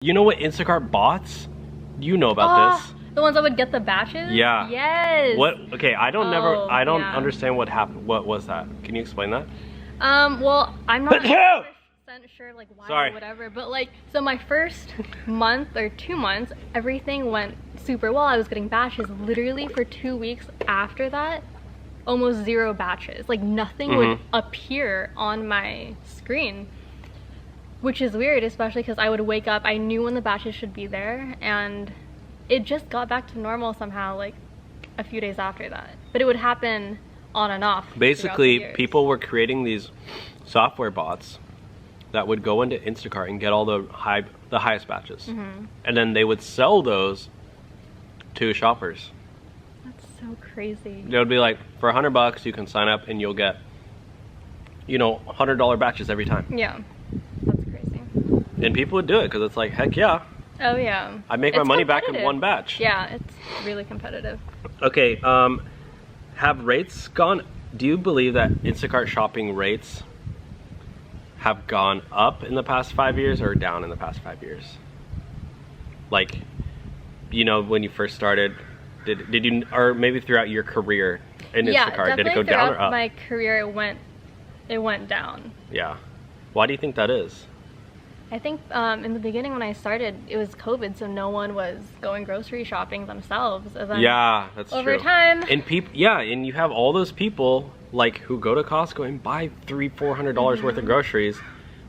You know what Instacart bots? You know about this. The ones that would get the batches? Yeah. Yes. What? Okay, I don't yeah. understand what happened. What was that? Can you explain that? Well, I'm not 100% sure like why or whatever, but like, so my first month or 2 months, everything went super well. I was getting batches. Literally for 2 weeks after that, almost 0 batches. Like nothing would appear on my screen. Which is weird, especially because I would wake up, I knew when the batches should be there, and it just got back to normal somehow, like a few days after that. But it would happen on and off. Basically, people were creating these software bots that would go into Instacart and get all the highest batches, and then they would sell those to shoppers. That's so crazy. They would be like, for $100, you can sign up and you'll get, you know, $100 batches every time. Yeah. And people would do it because it's like, heck yeah. Oh yeah. I make my money back in one batch. Yeah, it's really competitive. Okay, have rates gone? Do you believe that Instacart shopping rates have gone up in the past 5 years or down in the past 5 years? Like, you know, when you first started, did you, or maybe throughout your career in Instacart, did it go down or up? My career, it went down. Yeah. Why do you think that is? I think in the beginning when I started, it was COVID, so no one was going grocery shopping themselves. Yeah, that's true. Over time. And and you have all those people like who go to Costco and buy $300-400 worth of groceries.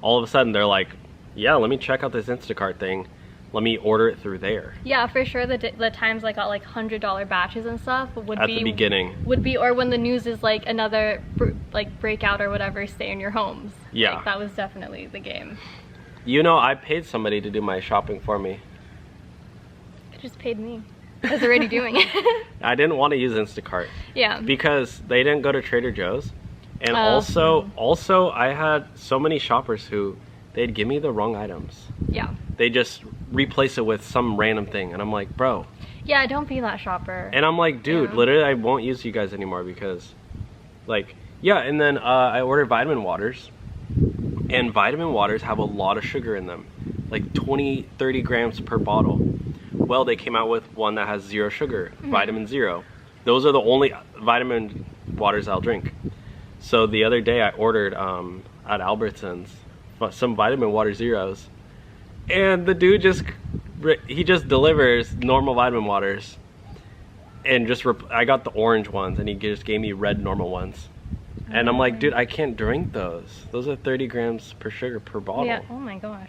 All of a sudden they're like, yeah, let me check out this Instacart thing. Let me order it through there. Yeah, for sure. The times I got like $100 batches and stuff would be at the beginning. Or when the news is like another like breakout or whatever, stay in your homes. Yeah, like, that was definitely the game. You know, I paid somebody to do my shopping for me. You just paid me. I was already doing it. I didn't want to use Instacart. Yeah. Because they didn't go to Trader Joe's. And also I had so many shoppers who, they'd give me the wrong items. Yeah. They just replace it with some random thing. And I'm like, bro. Yeah, don't be that shopper. And I'm like, dude, literally I won't use you guys anymore because, like, yeah. And then I ordered vitamin waters. And vitamin waters have a lot of sugar in them, like 20-30 grams per bottle. Well, they came out with one that has 0 sugar, vitamin 0. Those are the only vitamin waters I'll drink. So the other day I ordered at Albertsons some vitamin water zeros, and the dude just delivers normal vitamin waters, and I got the orange ones, and he just gave me red normal ones. And I'm like, dude, I can't drink those. Those are 30 grams per sugar per bottle. Yeah, oh my gosh.